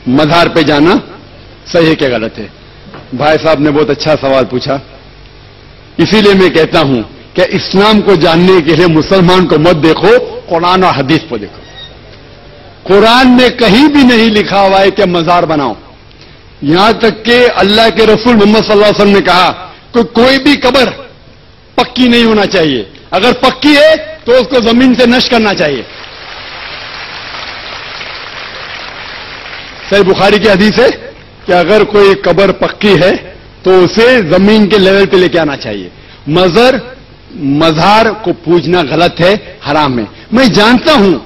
مزار پہ جانا صحیح ہے کہ غلط ہے؟ بھائی صاحب نے بہت اچھا سوال پوچھا. اسی لیے میں کہتا ہوں کہ اسلام کو جاننے کے لیے مسلمان کو مت دیکھو، قرآن اور حدیث کو دیکھو. قرآن میں کہیں بھی نہیں لکھا ہوا ہے کہ مزار بناؤ. یہاں تک کہ اللہ کے رسول محمد صلی اللہ علیہ وسلم نے کہا کہ کوئی بھی قبر پکی نہیں ہونا چاہیے، اگر پکی ہے تو اس کو زمین سے نشر کرنا چاہیے. صحیح بخاری کی حدیث ہے کہ اگر کوئی قبر پکی ہے تو اسے زمین کے لیول پہ لے کے آنا چاہیے. مزار کو پوجنا غلط ہے، حرام ہے. میں جانتا ہوں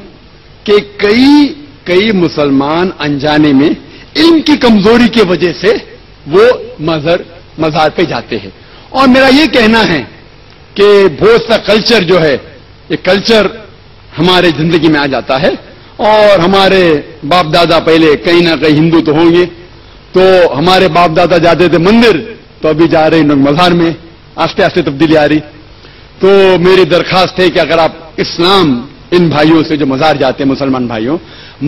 کہ کئی مسلمان انجانے میں علم کی کمزوری کی وجہ سے وہ مزار پہ جاتے ہیں. اور میرا یہ کہنا ہے کہ بہت سا کلچر جو ہے، یہ کلچر ہمارے زندگی میں آ جاتا ہے. اور ہمارے باپ دادا پہلے کہیں نہ کہیں ہندو تو ہوں گے، تو ہمارے باپ دادا جاتے تھے مندر، تو ابھی جا رہے ہیں لوگ مزار میں. آہستہ آہستہ تبدیلی آ رہی. تو میری درخواست ہے کہ اگر آپ اسلام ان بھائیوں سے جو مزار جاتے ہیں، مسلمان بھائیوں،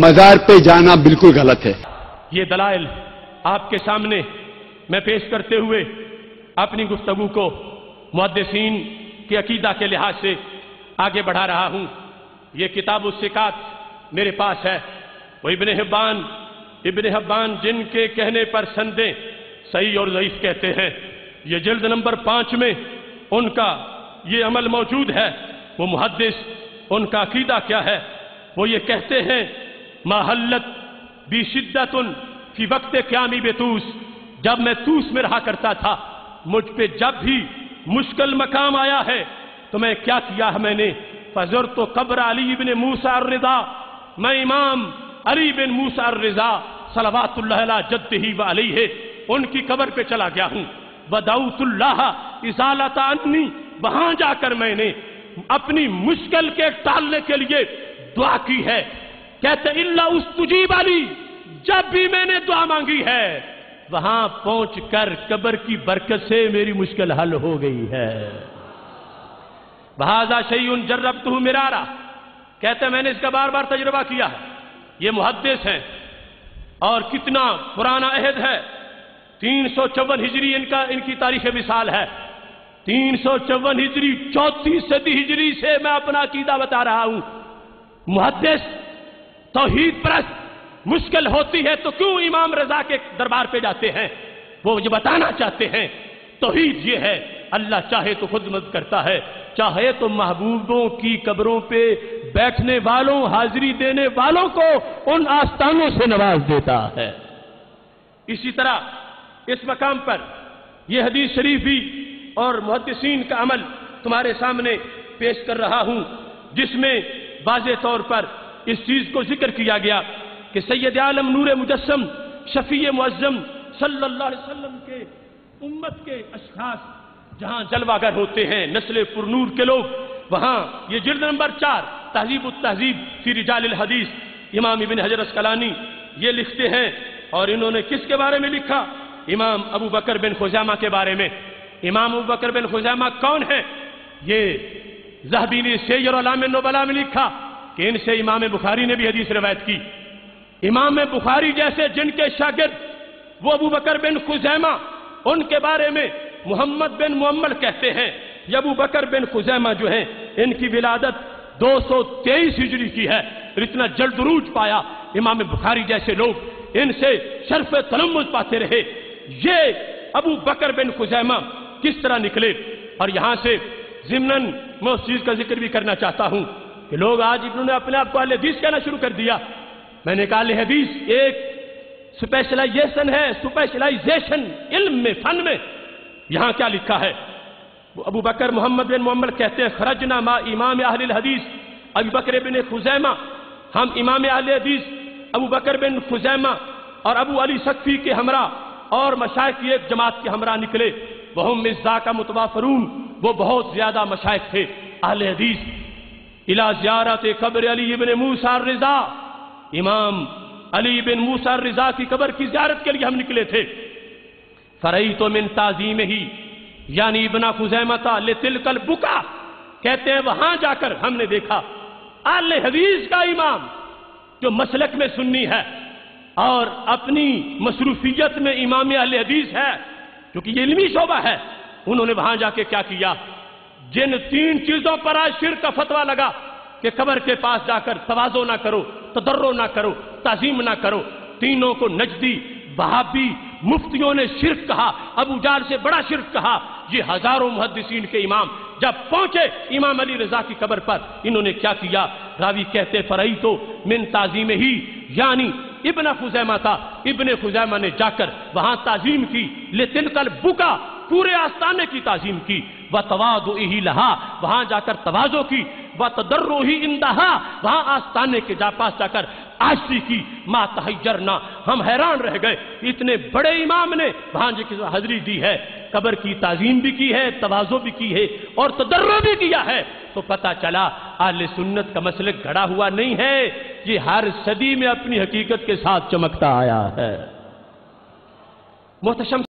مزار پہ جانا بالکل غلط ہے. یہ دلائل آپ کے سامنے میں پیش کرتے ہوئے اپنی گفتگو کو محدثین کے عقیدہ کے لحاظ سے آگے بڑھا رہا ہوں. یہ کتاب الثقات میرے پاس ہے. وہ ابن حبان جن کے کہنے پر سندیں صحیح اور ضعیف کہتے ہیں، یہ جلد نمبر 5 میں ان کا یہ عمل موجود ہے. وہ محدث، ان کا عقیدہ کیا ہے؟ وہ یہ کہتے ہیں ماحلت بی شدت فی وقت قیامی بے توس. جب میں توس میں رہا کرتا تھا، مجھ پہ جب بھی مشکل مقام آیا ہے تو میں کیا کیا ہے، میں نے فزرت قبر علی بن موسیٰ الرضا، میں امام علی بن موسیٰ الرضا صلوات اللہ علیہ جدہ و علیہ ان کی قبر پہ چلا گیا ہوں. ودعوت اللہ ازالۃ عنی، وہاں جا کر میں نے اپنی مشکل کے ٹالنے کے لیے دعا کی ہے. کہتے الا استجیب علی، جب بھی میں نے دعا مانگی ہے وہاں پہنچ کر قبر کی برکت سے میری مشکل حل ہو گئی ہے. بہذا شیء جربتہ مرارا، کہتے میں نے اس کا بار بار تجربہ کیا ہے. یہ محدث ہیں اور کتنا پرانا عہد ہے. 354 ہجری ان کی تاریخ مثال ہے. 354 ہجری 34 صدی ہجری سے میں اپنا عقیدہ بتا رہا ہوں. محدث توحید پرست، مشکل ہوتی ہے تو کیوں امام رضا کے دربار پہ جاتے ہیں؟ وہ یہ بتانا چاہتے ہیں توحید یہ ہے، اللہ چاہے تو خود مدد کرتا ہے، چاہے تو محبوبوں کی قبروں پہ بیٹھنے والوں، حاضری دینے والوں کو ان آستانوں سے نواز دیتا ہے. اسی طرح اس مقام پر یہ حدیث شریف بھی اور محدثین کا عمل تمہارے سامنے پیش کر رہا ہوں، جس میں واضح طور پر اس چیز کو ذکر کیا گیا کہ سید عالم نور مجسم شفیع معظم صلی اللہ علیہ وسلم کے امت کے اشخاص جہاں جلوہ گر ہوتے ہیں، نسل پرنور کے لوگ، وہاں یہ جلد نمبر 4 تہذیب التہذیب فی رجال الحدیث، امام ابن حجر اسقلانی یہ لکھتے ہیں. اور انہوں نے کس کے بارے میں لکھا؟ امام ابو بکر بن خزیمہ کے بارے میں. امام ابو بکر بن خزیمہ کون ہیں؟ یہ ذہبی نے سیر اعلام النبلاء میں لکھا کہ ان سے امام بخاری نے بھی حدیث روایت کی. امام بخاری جیسے جن کے شاگرد وہ ابو بکر بن خزیمہ، ان کے بارے میں محمد بن معمر کہتے ہیں یہ ابو بکر بن خزیمہ جو ہیں ان کی ولادت 223 ہجری کی ہے. اتنا جلد عروج پایا امام بخاری جیسے لوگ ان سے شرف تلمذ پاتے رہے. یہ ابو بکر بن خزیمہ کس طرح نکلے؟ اور یہاں سے ضمناً میں اس چیز کا ذکر بھی کرنا چاہتا ہوں کہ لوگ آج انہوں نے اپنے آپ کو اہل حدیث کہنا شروع کر دیا. میں نے کہا اہل حدیث ایک اسپیشلائزیشن علم میں، فن میں. یہاں کیا لکھا ہے؟ ابو بکر محمد بن معمر کہتے ہیں خرجنا ما امام اہل الحدیث ابو بکر بن خزیمہ، ہم امام اہل حدیث ابو بکر بن خزیمہ اور ابو علی سقفی کے ہمراہ اور مشائخ کی ایک جماعت کے ہمراہ نکلے. وہم مزاک متوافرون، وہ بہت زیادہ مشائخ تھے اہل حدیث. الی زیارت قبر علی بن موسیٰ الرضا، امام علی بن موسیٰ الرضا کی قبر کی زیارت کے لیے ہم نکلے تھے. فرأیت من تعظیمہ، یعنی ابن خزیمہ لتلک البکا، کہتے ہیں وہاں جا کر ہم نے دیکھا اہل حدیث کا امام جو مسلک میں سنی ہے، اور اپنی مصروفیت میں امام اہل حدیث ہے کیونکہ یہ علمی شعبہ ہے، انہوں نے وہاں جا کے کیا کیا، جن 3 چیزوں پر آج شرک کا فتویٰ لگا کہ قبر کے پاس جا کر تواضع نہ کرو، تضرع نہ کرو، تعظیم نہ کرو، تینوں کو نجدی، وہابی مفتیوں نے شرک کہا، ابو جہل سے بڑا شرک کہا۔ یہ ہزاروں محدثین کے امام جب پہنچے امام علی رضا کی قبر پر، انہوں نے کیا کیا، راوی کہتے فرعی تو من تعظیم ہی، یعنی ابن خزیمہ تھا، ابن خزیمہ نے جا کر وہاں تعظیم کی، لتلک البکا، پورے آستانے کی تعظیم کی، وتواضعہ لہا، وہاں جا کر تواضع کی، وتضرعہ عندہا، وہاں آستانے کے پاس جا کر عاجزی کی، ما تحیرنا، ہم حیران رہ گئے، اتنے بڑے امام نے وہاں جا کے حاضری دی ہے، قبر کی تعظیم بھی کی ہے، تواضع بھی کی ہے اور تضرع بھی کیا ہے، تو پتہ چلا اہل سنت کا مسلک گھڑا ہوا نہیں ہے، یہ ہر صدی میں اپنی حقیقت کے ساتھ چمکتا آیا ہے۔ محتشم